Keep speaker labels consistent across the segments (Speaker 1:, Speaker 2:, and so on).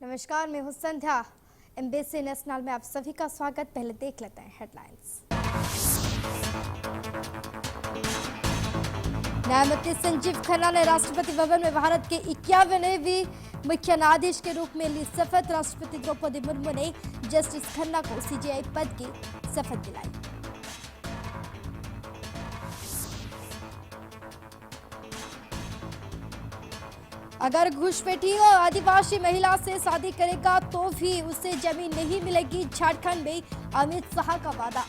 Speaker 1: नमस्कार, मैं हूं संध्या। एमबीसी नेशनल में आप सभी का स्वागत। पहले देख लेते हैं हेडलाइंस। न्यायमूर्ति संजीव खन्ना ने राष्ट्रपति भवन में भारत के 51वें मुख्य न्यायाधीश के रूप में ली शपथ। राष्ट्रपति द्रौपदी मुर्मू ने जस्टिस खन्ना को सीजेआई पद की शपथ दिलाई। अगर घुसपैठी और आदिवासी महिला से शादी करेगा तो भी उसे जमीन नहीं मिलेगी। झारखंड में अमित शाह का वादा।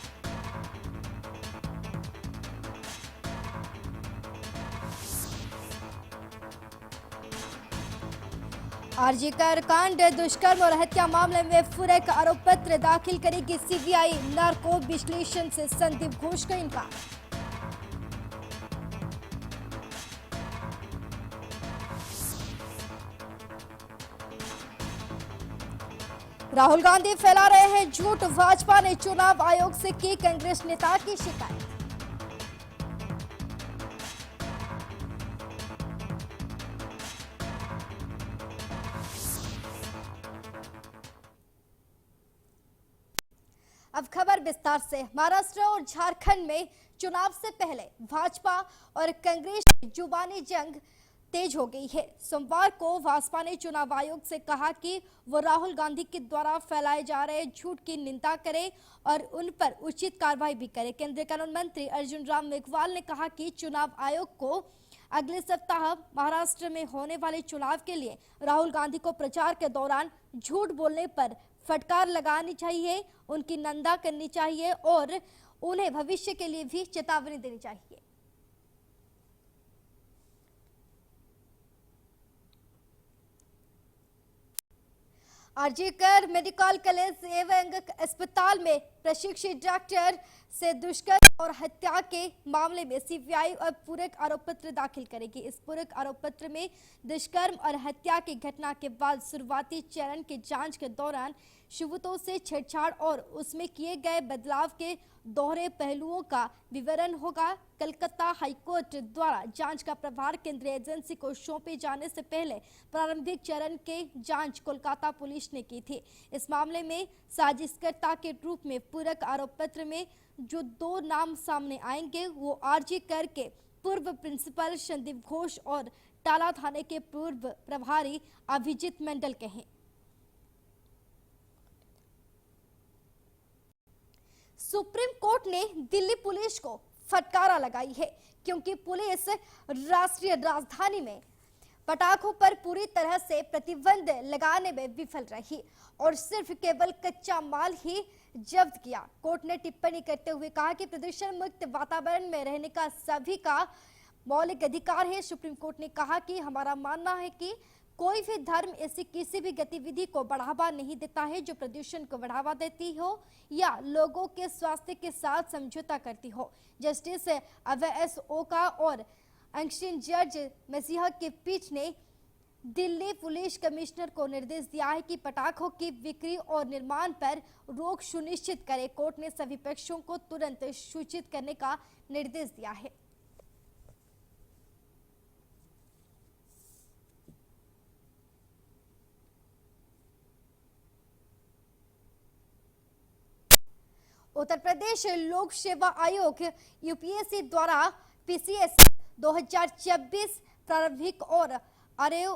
Speaker 1: आरजीकर कांड दुष्कर्म और हत्या मामले में पूरक आरोप पत्र दाखिल करेगी सीबीआई। नार्को विश्लेषण से संदीप घोष का इनकार। राहुल गांधी फैला रहे हैं झूठ। भाजपा ने चुनाव आयोग से की कांग्रेस नेता की शिकायत। अब खबर विस्तार से। महाराष्ट्र और झारखंड में चुनाव से पहले भाजपा और कांग्रेस की जुबानी जंग तेज हो गई है। सोमवार को भाजपा ने चुनाव आयोग से कहा कि वो राहुल गांधी के द्वारा फैलाए जा रहे झूठ की निंदा करे और उन पर उचित कार्रवाई भी करे। केंद्रीय कानून मंत्री अर्जुन राम मेघवाल ने कहा कि चुनाव आयोग को अगले सप्ताह महाराष्ट्र में होने वाले चुनाव के लिए राहुल गांधी को प्रचार के दौरान झूठ बोलने पर फटकार लगानी चाहिए, उनकी निंदा करनी चाहिए और उन्हें भविष्य के लिए भी चेतावनी देनी चाहिए। आरजीकर मेडिकल कॉलेज एवं अस्पताल में प्रशिक्षित डॉक्टर से दुष्कर्म और हत्या के मामले में सीबीआई और पूरक आरोप पत्र दाखिल करेगी। इस पूरक आरोप पत्र में दुष्कर्म और हत्या की घटना के बाद शुरुआती चरण की जांच के दौरान सबूतों से छेड़छाड़ और उसमें किए गए बदलाव के दोहरे पहलुओं का विवरण होगा। कलकत्ता हाईकोर्ट द्वारा जांच का प्रभार केंद्रीय एजेंसी को सौंपे जाने से पहले प्रारंभिक चरण के जांच कोलकाता पुलिस ने की थी। इस मामले में साजिशकर्ता के रूप में पूरक आरोप पत्र में जो दो नाम सामने आएंगे वो आरजीकर के पूर्व प्रिंसिपल संदीप घोष और टाला थाने के पूर्व प्रभारी अभिजीत मंडल के हैं। सुप्रीम कोर्ट ने दिल्ली पुलिस को फटकारा लगाई है क्योंकि पुलिस राष्ट्रीय राजधानी में पटाखों पर पूरी तरह से प्रतिबंध लगाने में विफल रही और सिर्फ केवल कच्चा माल ही जब्त किया। कोर्ट ने टिप्पणी करते हुए कहा कि प्रदूषण मुक्त वातावरण में रहने का सभी का मौलिक अधिकार है। सुप्रीम कोर्ट ने कहा कि हमारा मानना है कि कोई भी धर्म ऐसी किसी भी गतिविधि को बढ़ावा नहीं देता है जो प्रदूषण को बढ़ावा देती हो या लोगों के स्वास्थ्य के साथ समझौता करती हो। जस्टिस अवैस ओका और अंशिन जज मसीहा की पीठ ने दिल्ली पुलिस कमिश्नर को निर्देश दिया है कि पटाखों की बिक्री और निर्माण पर रोक सुनिश्चित करे। कोर्ट ने सभी पक्षों को तुरंत सूचित करने का निर्देश दिया है। उत्तर प्रदेश लोक सेवा आयोग यूपीएससी द्वारा पीसीएस 2024 प्रारंभिक और आरएओ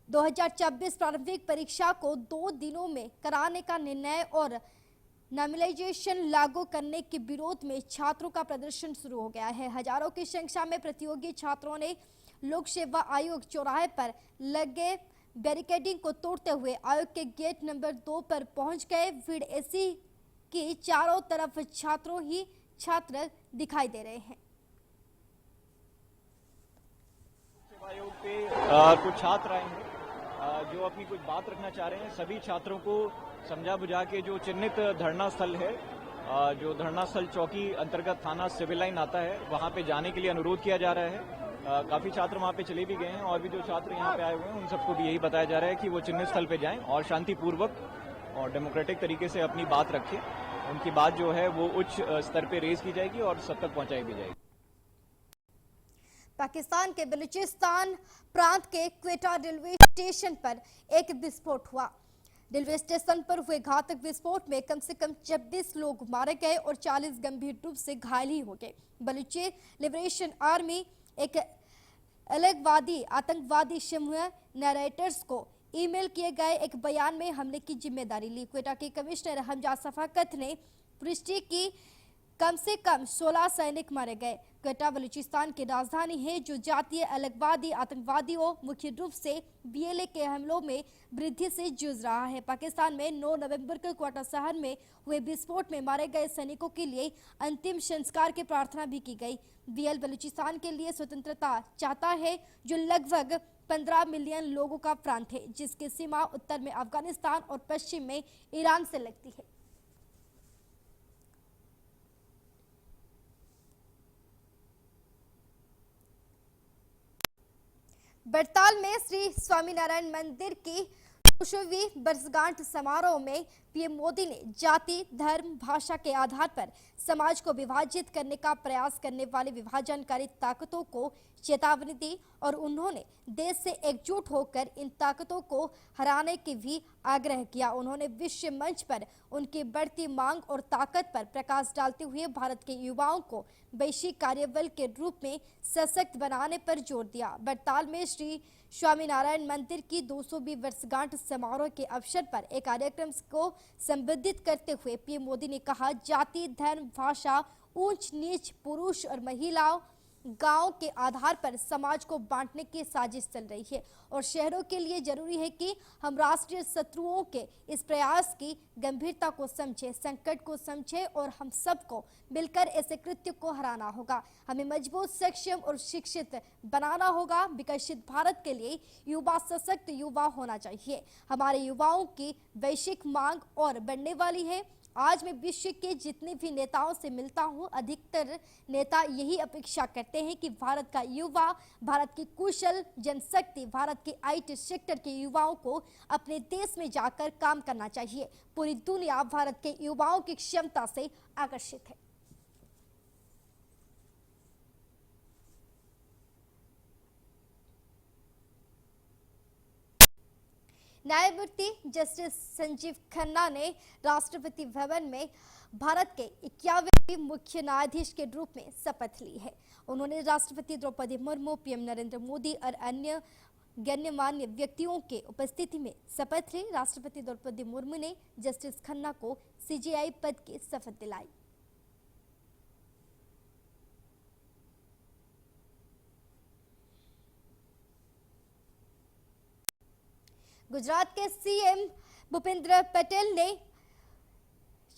Speaker 1: 2024 प्रारंभिक परीक्षा को 2 दिनों में कराने का निर्णय और नॉर्मलाइजेशन लागू करने के विरोध में छात्रों का प्रदर्शन शुरू हो गया है। हजारों की संख्या में प्रतियोगी छात्रों ने लोक सेवा आयोग चौराहे पर लगे बैरिकेडिंग को तोड़ते हुए आयोग के गेट नंबर 2 पर पहुंच गए। भीड़ ऐसी कि चारों तरफ छात्रों ही छात्र दिखाई दे रहे हैं।
Speaker 2: आयोग पे कुछ छात्र आए हैं जो अपनी कुछ बात रखना चाह रहे हैं। सभी छात्रों को समझा बुझा के जो चिन्हित धरना स्थल है, जो धरना स्थल चौकी अंतर्गत थाना सिविल लाइन आता है, वहां पे जाने के लिए अनुरोध किया जा रहा है। काफी छात्र वहां पे चले भी गए हैं और भी जो छात्र यहाँ पे आए हुए हैं उन सबको भी यही बताया जा रहा है कि वो चिन्हित स्थल पे जाएं और शांतिपूर्वक और डेमोक्रेटिक तरीके से अपनी बात रखें। उनकी बात जो है वो उच्च स्तर पे रेज की जाएगी और सब तक पहुंचाई भी जाएगी।
Speaker 1: पाकिस्तान के बलूचिस्तान प्रांत के क्वेटा रेलवे स्टेशन पर एक विस्फोट हुआ। रेलवे स्टेशन पर हुए घातक विस्फोट में कम से कम 26 लोग मारे गए और 40 गंभीर रूप से घायल ही हो गए। बलूची लिबरेशन आर्मी एक अलगवादी आतंकवादी समूह नरेटर्स को ईमेल किए गए एक बयान में हमले की जिम्मेदारी ली। क्वेटा के कमिश्नर हमजा सफाकत ने पुष्टि की कम से कम 16 सैनिक मारे गए। क्वेटा बलूचिस्तान की राजधानी है जो जातीय अलगवादी आतंकवादियों मुख्य रूप से बीएलए के हमलों में वृद्धि से जूझ रहा है। पाकिस्तान में 9 नवंबर को क्वेटा शहर में हुए विस्फोट में मारे गए सैनिकों के लिए अंतिम संस्कार की प्रार्थना भी की गई। बीएल बलूचिस्तान के लिए स्वतंत्रता चाहता है जो लगभग 15 मिलियन लोगों का प्रांत है, जिसकी सीमा उत्तर में अफगानिस्तान और पश्चिम में ईरान से लगती है। बड़ताल में श्री स्वामीनारायण मंदिर की 200वीं वर्षगांठ समारोह में पीएम मोदी ने जाति, धर्म, भाषा के आधार पर समाज को विभाजित करने का प्रयास करने वाले विभाजनकारी ताकतों को चेतावनी दी और उन्होंने देश से एकजुट होकर इन ताकतों को हराने की भी आग्रह किया। उन्होंने विश्व मंच पर उनकी बढ़ती मांग और ताकत पर प्रकाश डालते हुए भारत के युवाओं को वैश्विक कार्यबल के रूप में सशक्त बनाने पर जोर दिया। बड़ताल में श्री स्वामीनारायण मंदिर की 200वीं वर्षगांठ समारोह के अवसर पर एक कार्यक्रम को संबोधित करते हुए पीएम मोदी ने कहा, जाति, धर्म, भाषा, ऊंच नीच, पुरुष और महिलाओं, गांव के आधार पर समाज को बांटने की साजिश चल रही है और शहरों के लिए जरूरी है कि हम राष्ट्रीय शत्रुओं के इस प्रयास की गंभीरता को समझें, संकट को समझें और हम सबको मिलकर ऐसे कृत्य को हराना होगा। हमें मजबूत, सक्षम और शिक्षित बनाना होगा। विकसित भारत के लिए युवा सशक्त युवा होना चाहिए। हमारे युवाओं की वैश्विक मांग और बढ़ने वाली है। आज मैं विश्व के जितने भी नेताओं से मिलता हूं, अधिकतर नेता यही अपेक्षा करते हैं कि भारत का युवा, भारत की कुशल जनशक्ति, भारत के आईटी सेक्टर के युवाओं को अपने देश में जाकर काम करना चाहिए। पूरी दुनिया भारत के युवाओं की क्षमता से आकर्षित है। न्यायमूर्ति जस्टिस संजीव खन्ना ने राष्ट्रपति भवन में भारत के 51वें मुख्य न्यायाधीश के रूप में शपथ ली है। उन्होंने राष्ट्रपति द्रौपदी मुर्मू, पीएम नरेंद्र मोदी और अन्य गण्यमान्य व्यक्तियों के उपस्थिति में शपथ ली। राष्ट्रपति द्रौपदी मुर्मू ने जस्टिस खन्ना को सीजेआई पद की शपथ दिलाई। गुजरात के सीएम भूपेंद्र पटेल ने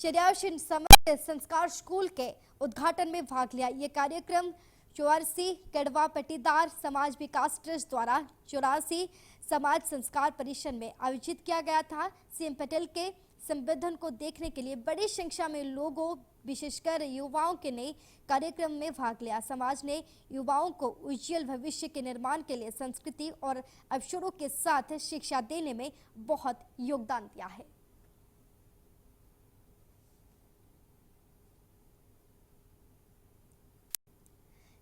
Speaker 1: चर्याशीन समय संस्कार स्कूल के उद्घाटन में भाग लिया। ये कार्यक्रम 84 कड़वा पट्टीदार समाज विकास ट्रस्ट द्वारा 84 समाज संस्कार परिषद में आयोजित किया गया था। सीएम पटेल के संबोधन को देखने के लिए बड़ी संख्या में लोगों, विशेषकर युवाओं के ने कार्यक्रम में भाग लिया। समाज ने युवाओं को उज्जवल भविष्य के निर्माण के लिए संस्कृति और अवसरों के साथ शिक्षा देने में बहुत योगदान दिया है।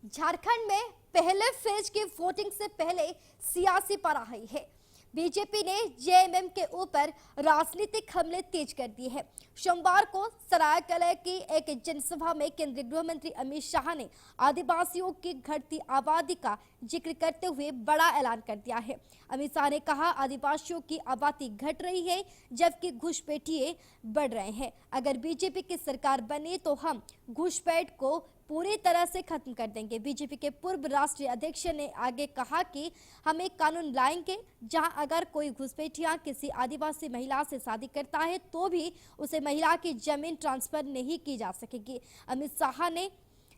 Speaker 1: झारखंड में पहले फेज की वोटिंग से पहले सियासी पराहई है। बीजेपी ने जेएमएम के ऊपर राजनीतिक हमले तेज कर दिए हैं। सोमवार को सरायकेला की एक जनसभा में केंद्रीय गृह मंत्री अमित शाह ने आदिवासियों की घटती आबादी का जिक्र करते हुए बड़ा ऐलान कर दिया है। अमित शाह ने कहा, आदिवासियों की आबादी घट रही है जबकि घुसपैठिए बढ़ रहे हैं। अगर बीजेपी की सरकार बने तो हम घुसपैठ को पूरी तरह से खत्म कर देंगे। बीजेपी के पूर्व राष्ट्रीय अध्यक्ष ने आगे कहा कि हम एक कानून लाएंगे जहां अगर कोई घुसपैठिया किसी आदिवासी महिला से शादी करता है तो भी उसे महिला की जमीन ट्रांसफर नहीं की जा सकेगी। अमित शाह ने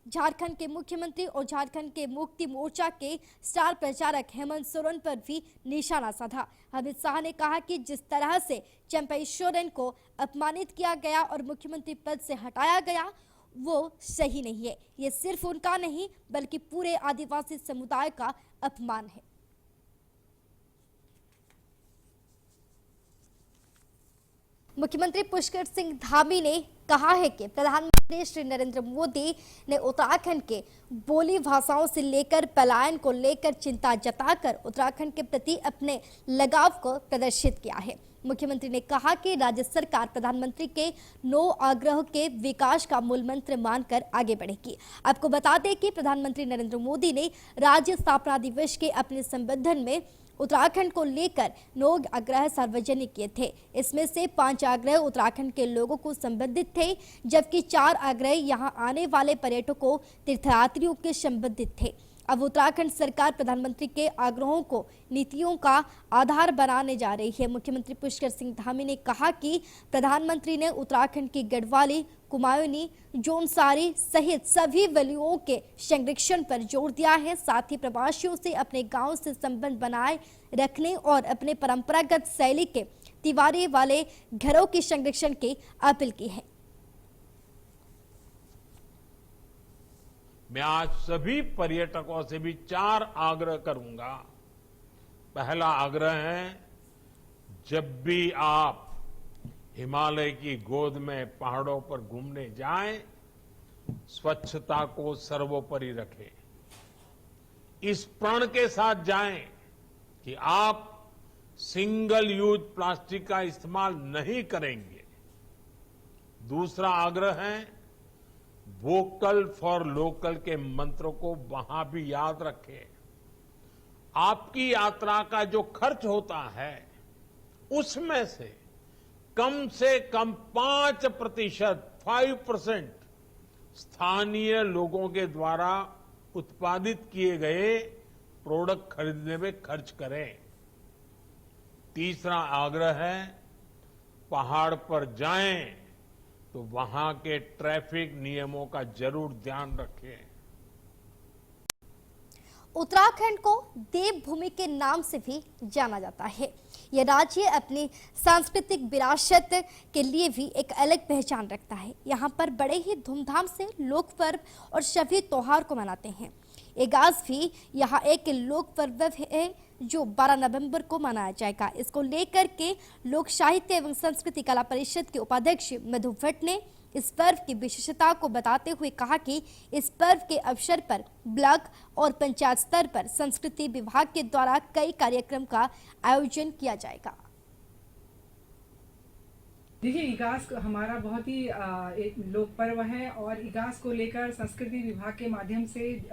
Speaker 1: झारखंड के मुख्यमंत्री और झारखंड के मुक्ति मोर्चा के स्टार प्रचारक हेमंत सोरेन पर भी निशाना साधा। अमित शाह ने कहा कि जिस तरह से चंपई सोरेन को अपमानित किया गया और मुख्यमंत्री पद से हटाया गया वो सही नहीं है। ये सिर्फ उनका नहीं बल्कि पूरे आदिवासी समुदाय का अपमान है। मुख्यमंत्री पुष्कर सिंह धामी ने कहा है कि प्रधानमंत्री श्री नरेंद्र मोदी ने उत्तराखंड के बोली भाषाओं से लेकर पलायन को लेकर चिंता जताकर उत्तराखंड के प्रति अपने लगाव को प्रदर्शित किया है। मुख्यमंत्री ने कहा कि राज्य सरकार प्रधानमंत्री के 9 आग्रह के विकास का मूल मंत्र मानकर आगे बढ़ेगी। आपको बता दें कि प्रधानमंत्री नरेंद्र मोदी ने राज्य स्थापना दिवस के अपने संबोधन में उत्तराखंड को लेकर 9 आग्रह सार्वजनिक किए थे। इसमें से 5 आग्रह उत्तराखंड के लोगों को संबंधित थे, जबकि 4 आग्रह यहां आने वाले पर्यटकों तीर्थयात्रियों के संबंधित थे। अब उत्तराखंड सरकार प्रधानमंत्री के आग्रहों को नीतियों का आधार बनाने जा रही है। मुख्यमंत्री पुष्कर सिंह धामी ने कहा कि प्रधानमंत्री ने उत्तराखंड की गढ़वाली, कुमायूनी, जोनसारी सहित सभी वैल्यूओं के संरक्षण पर जोर दिया है। साथ ही प्रवासियों से अपने गांव से संबंध बनाए रखने और अपने परंपरागत शैली के दीवारें वाले घरों के संरक्षण की अपील की है।
Speaker 3: मैं आज सभी पर्यटकों से भी 4 आग्रह करूंगा। पहला आग्रह है, जब भी आप हिमालय की गोद में पहाड़ों पर घूमने जाएं, स्वच्छता को सर्वोपरि रखें। इस प्रण के साथ जाएं कि आप सिंगल यूज प्लास्टिक का इस्तेमाल नहीं करेंगे। दूसरा आग्रह है, वोकल फॉर लोकल के मंत्र को वहां भी याद रखें। आपकी यात्रा का जो खर्च होता है, उसमें से कम 5% स्थानीय लोगों के द्वारा उत्पादित किए गए प्रोडक्ट खरीदने में खर्च करें। तीसरा आग्रह है, पहाड़ पर जाएं तो वहां के ट्रैफिक नियमों का जरूर ध्यान रखें।
Speaker 1: उत्तराखंड को देवभूमि के नाम से भी जाना जाता है। यह राज्य अपनी सांस्कृतिक विरासत के लिए भी एक अलग पहचान रखता है। यहाँ पर बड़े ही धूमधाम से लोक पर्व और सभी त्योहार को मनाते हैं। एगास भी यहाँ एक लोक पर्व है जो 12 नवंबर को मनाया जाएगा। इसको लेकर के लोक साहित्य एवं संस्कृति कला परिषद के उपाध्यक्ष मधु भट्ट ने इस पर्व की विशेषता को बताते हुए कहा कि इस पर्व के अवसर पर ब्लॉक और पंचायत स्तर पर संस्कृति विभाग के द्वारा कई कार्यक्रम का आयोजन किया जाएगा।
Speaker 4: देखिए, इगास हमारा बहुत ही एक लोक पर्व है और इगास को लेकर संस्कृति विभाग के माध्यम से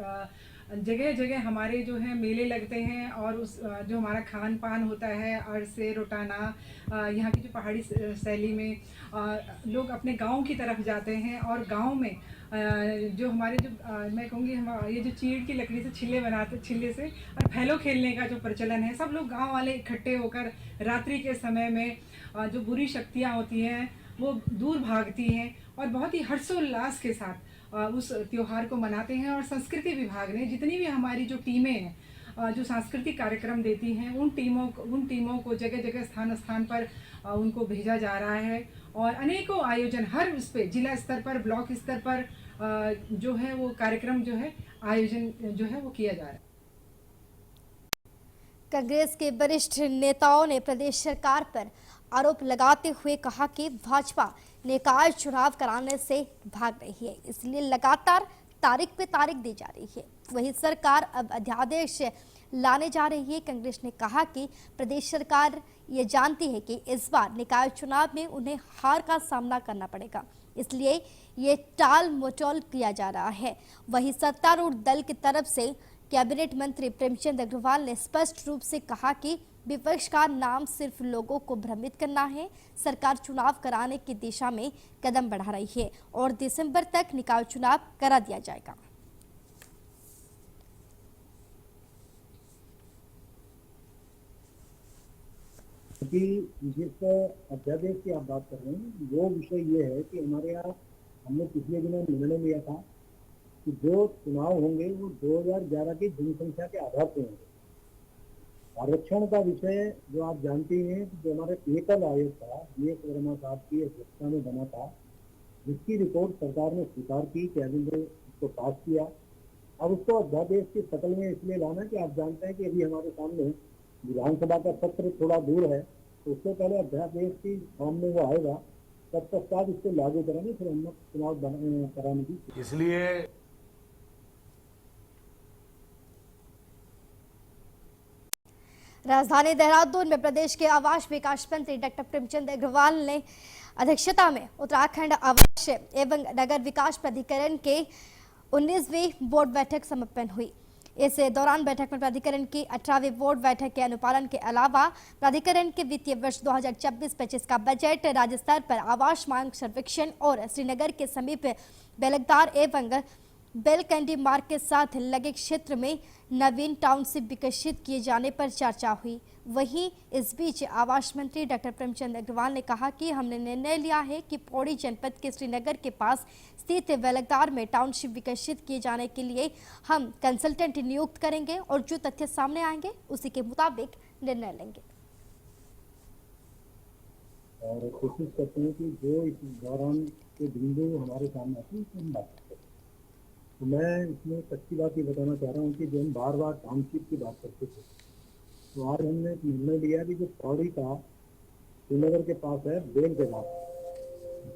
Speaker 4: जगह जगह हमारे जो है मेले लगते हैं और उस जो हमारा खान पान होता है, अरसे, रोटाना, यहाँ की जो पहाड़ी शैली में लोग अपने गांव की तरफ जाते हैं और गांव में जो हमारे जो मैं कहूँगी हम ये जो चीड़ की लकड़ी से छिल्ले बनाते, छिल्ले से और फैलो खेलने का जो प्रचलन है, सब लोग गांव वाले इकट्ठे होकर रात्रि के समय में जो बुरी शक्तियाँ होती हैं वो दूर भागती हैं और बहुत ही हर्षोल्लास के साथ उस त्योहार को मनाते हैं। और संस्कृति विभाग ने जितनी भी हमारी जो टीमें हैं जो सांस्कृतिक कार्यक्रम देती हैं, उन टीमों को जगह जगह स्थान पर उनको भेजा जा रहा है और अनेकों आयोजन हर उस पे जिला स्तर पर, ब्लॉक स्तर पर जो है वो कार्यक्रम जो है आयोजन जो है वो किया जा रहा है।
Speaker 1: कांग्रेस के वरिष्ठ नेताओं ने प्रदेश सरकार पर आरोप लगाते हुए कहा कि भाजपा निकाय चुनाव कराने से भाग रही है, इसलिए लगातार तारीख पे तारीख दी जा रही है। वही सरकार अब अध्यादेश लाने जा रही है। कांग्रेस ने कहा कि प्रदेश सरकार ये जानती है कि इस बार निकाय चुनाव में उन्हें हार का सामना करना पड़ेगा, इसलिए ये टाल मटोल किया जा रहा है। वही सत्तारूढ़ दल की तरफ से कैबिनेट मंत्री प्रेमचंद अग्रवाल ने स्पष्ट रूप से कहा कि विपक्ष का नाम सिर्फ लोगों को भ्रमित करना है। सरकार चुनाव कराने की दिशा में कदम बढ़ा रही है और दिसंबर तक निकाय चुनाव करा दिया जाएगा।
Speaker 5: विशेषकर अध्यादेश की आप बात कर रहे हैं, वो विषय ये है कि हमारे यहाँ हमने पिछले दिनों निर्णय लिया था कि जो चुनाव होंगे वो 2011 की जनसंख्या के आधार पर होंगे। आरक्षण का विषय जो आप जानते हैं कि जो हमारे एकल आयोग था, वीएस वर्मा साहब की अध्यक्षता में बना था, जिसकी रिपोर्ट सरकार ने स्वीकार की, कैबिनेट ने उसको पास किया। अब उसको अध्यादेश की शक्ल में इसलिए लाना कि आप जानते हैं कि अभी हमारे सामने विधानसभा का सत्र थोड़ा दूर है, तो उससे पहले अध्यादेश की फॉर्म में वो आएगा तत्पश्चात इसको लागू करेंगे, फिर हम लोग चुनाव कराने की।
Speaker 3: इसलिए
Speaker 1: राजधानी देहरादून में प्रदेश के आवास विकास मंत्री डॉक्टर प्रेमचंद अग्रवाल ने अध्यक्षता में उत्तराखंड आवास एवं नगर विकास प्राधिकरण के 19वीं बोर्ड बैठक संपन्न हुई। इस दौरान बैठक में प्राधिकरण की 18वीं बोर्ड बैठक के अनुपालन के अलावा प्राधिकरण के वित्तीय वर्ष 2024-25 का बजट, राज्य स्तर पर आवास मांग सर्वेक्षण और श्रीनगर के समीप बेलगदार एवं बेलकंडी मार्ग के साथ लगे क्षेत्र में नवीन टाउनशिप विकसित किए जाने पर चर्चा हुई। वहीं इस बीच आवास मंत्री डॉक्टर प्रेमचंद अग्रवाल ने कहा कि हमने निर्णय लिया है कि पौड़ी जनपद के श्रीनगर के पास स्थित बेलगदार में टाउनशिप विकसित किए जाने के लिए हम कंसल्टेंट नियुक्त करेंगे और जो तथ्य सामने आएंगे उसी के मुताबिक निर्णय लेंगे।
Speaker 5: और कोशिश करते हैं कि जो इस दौरान के बिंदु हमारे सामने आते हैं उसमें हम बात करते हैं। तो मैं इसमें कच्ची बात ये बताना चाह रहा हूँ कि जो हम बार बार टाउनशिप की बात करते थे, तो आज हमने एक निर्णय लिया कि जो पौड़ी का श्रीनगर के पास है बेल के पास,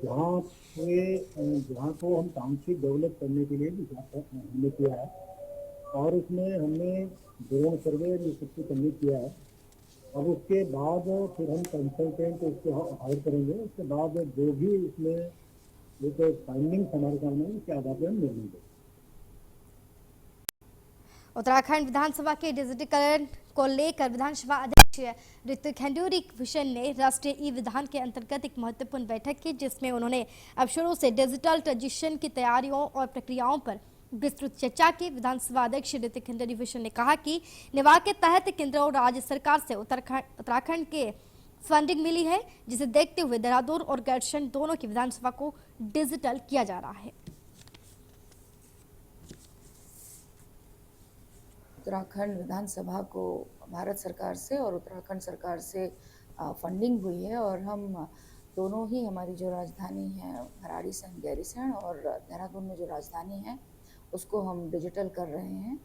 Speaker 5: जहाँ को हम टाउनशिप डेवलप करने के लिए हमने किया है और उसमें हमने ड्रोन सर्वे सबसे सबमिट किया है। अब उसके बाद फिर हम कंसल्टेंट उसको हायर करेंगे। उसके बाद जो भी इसमें एक फाइंडिंग्स हमारे सामने है उसके आधार पर हम निर्णय लेंगे।
Speaker 1: उत्तराखंड विधानसभा के डिजिटलीकरण को लेकर विधानसभा अध्यक्ष ऋतु खंडूरी भूषण ने राष्ट्रीय ई विधान के अंतर्गत एक महत्वपूर्ण बैठक की, जिसमें उन्होंने अफसरों से डिजिटल ट्रांजिशन की तैयारियों और प्रक्रियाओं पर विस्तृत चर्चा की। विधानसभा अध्यक्ष ऋतु खंडूरी भूषण ने कहा कि निवा के तहत केंद्र और राज्य सरकार से उत्तराखंड के फंडिंग मिली है, जिसे देखते हुए देहरादून और गैरसैंण दोनों की विधानसभा को डिजिटल किया जा रहा है।
Speaker 6: उत्तराखंड विधानसभा को भारत सरकार से और उत्तराखंड सरकार से फंडिंग हुई है और हम दोनों ही, हमारी जो राजधानी है भराड़ीसैंण गैरीसैंण और देहरादून में जो राजधानी है उसको हम डिजिटल कर रहे हैं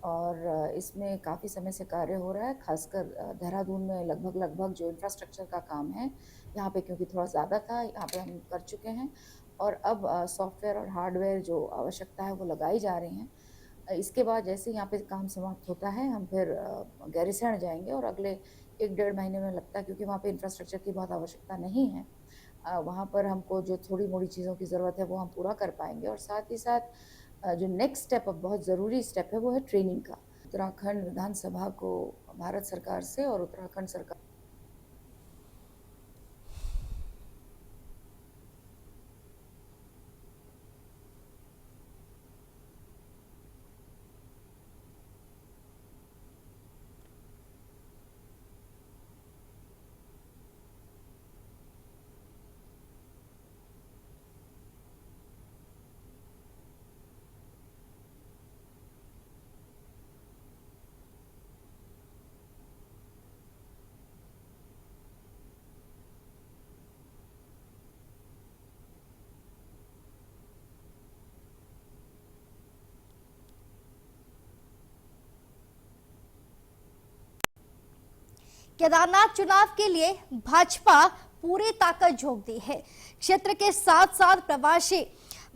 Speaker 6: और इसमें काफ़ी समय से कार्य हो रहा है। खासकर देहरादून में लगभग जो इंफ्रास्ट्रक्चर का काम है यहाँ पे, क्योंकि थोड़ा ज़्यादा था, यहाँ पे हम कर चुके हैं और अब सॉफ्टवेयर और हार्डवेयर जो आवश्यकता है वो लगाई जा रही हैं। इसके बाद जैसे यहाँ पे काम समाप्त होता है हम फिर गैरीसैंण जाएंगे और अगले 1-1.5 महीने में लगता है, क्योंकि वहाँ पे इंफ्रास्ट्रक्चर की बहुत आवश्यकता नहीं है, वहाँ पर हमको जो थोड़ी मोड़ी चीज़ों की ज़रूरत है वो हम पूरा कर पाएंगे। और साथ ही साथ जो नेक्स्ट स्टेप, अब बहुत ज़रूरी स्टेप है, वो है ट्रेनिंग का। उत्तराखंड विधानसभा को भारत सरकार से और उत्तराखंड सरकार
Speaker 1: केदारनाथ चुनाव के लिए भाजपा पूरी ताकत झोंक दी है। क्षेत्र के साथ साथ प्रवासी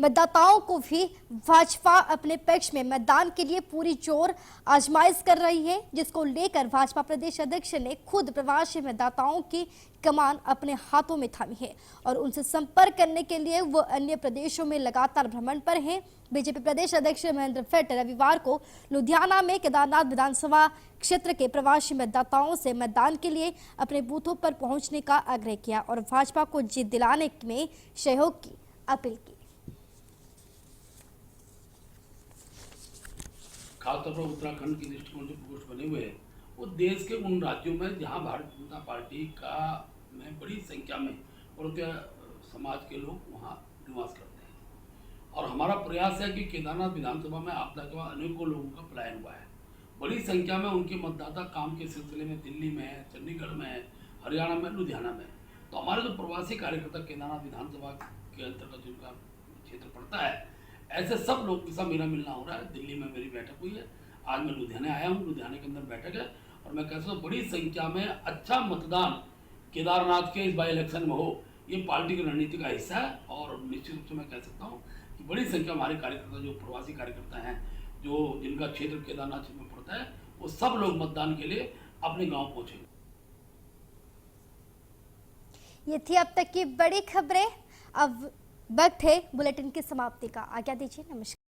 Speaker 1: मतदाताओं को भी भाजपा अपने पक्ष में मतदान के लिए पूरी जोर आजमाइश कर रही है, जिसको लेकर भाजपा प्रदेश अध्यक्ष ने खुद प्रवासी मतदाताओं की कमान अपने हाथों में थामी है और उनसे संपर्क करने के लिए वो अन्य प्रदेशों में लगातार भ्रमण पर हैं। बीजेपी प्रदेश अध्यक्ष महेंद्र फट्ट रविवार को लुधियाना में केदारनाथ विधानसभा क्षेत्र के प्रवासी मतदाताओं से मतदान के लिए अपने बूथों पर पहुंचने का आग्रह किया और भाजपा को जीत दिलाने में सहयोग की अपील की।
Speaker 7: खासतौर पर उत्तराखंड के दृष्टिकोण जो पोस्ट बने हुए हैं वो देश के उन राज्यों में जहां भारतीय जनता पार्टी का में बड़ी संख्या में और के समाज के लोग वहां निवास करते हैं और हमारा प्रयास है कि केदारनाथ विधानसभा में आपदा के बाद अनेकों लोगों का पलायन हुआ है। बड़ी संख्या में उनके मतदाता काम के सिलसिले में दिल्ली में है, चंडीगढ़ में है, हरियाणा में, लुधियाना में। तो हमारे जो प्रवासी कार्यकर्ता केदारनाथ विधानसभा के अंतर्गत जिनका क्षेत्र पड़ता है, ऐसे सब लोग के साथ मेरा मिलना हो रहा है। दिल्ली में मेरी बैठक हुई है, आज मैं लुधियाना आया हूँ, लुधियाना के अंदर बैठक है और मैं कहता हूँ बड़ी संख्या में अच्छा मतदान केदारनाथ के इस बाई इलेक्शन में हो, ये पार्टी की रणनीति का हिस्सा है। और निश्चित रूप से मैं कह सकता हूँ कि बड़ी संख्या में हमारे कार्यकर्ता, जो प्रवासी कार्यकर्ता हैं, जो जिनका क्षेत्र केदारनाथ क्षेत्र में पड़ता है, वो सब लोग मतदान के लिए अपने गांव पहुंचेंगे।
Speaker 1: ये थी अब तक की बड़ी खबरें। अब वक्त है बुलेटिन की समाप्ति का। आज्ञा दीजिए, नमस्कार।